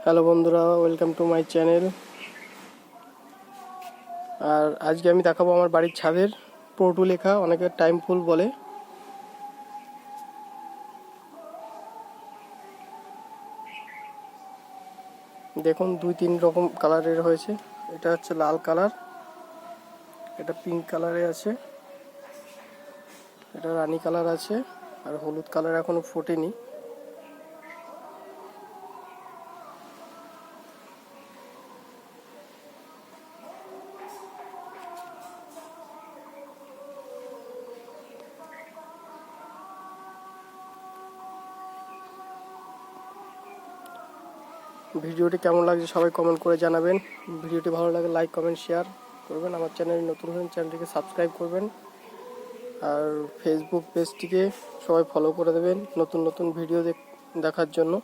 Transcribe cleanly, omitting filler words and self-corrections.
Hello বন্ধুরা, welcome to my channel. আর আজকে আমি দেখাবো আমার বাড়ির ছাদের পটু লেখা, অনেকে টাইম ফুল বলে। দেখুন 2-3 রকম কালারের হয়েছে। এটা হচ্ছে লাল কালার, এটা পিঙ্ক কালারে আছে, এটা রানী কালার আছে, আর হলুদ কালার এখনো ফোটেনি। ভিডিওটি কেমন লাগছে সবাই কমেন্ট করে জানাবেন। ভিডিওটি ভালো লাগে লাইক কমেন্ট শেয়ার করবেন। আমার চ্যানেল নতুন হলে চ্যানেলটিকে সাবস্ক্রাইব করবেন, আর ফেসবুক পেজটিকে সবাই ফলো করে দেবেন নতুন নতুন ভিডিও দেখার জন্য।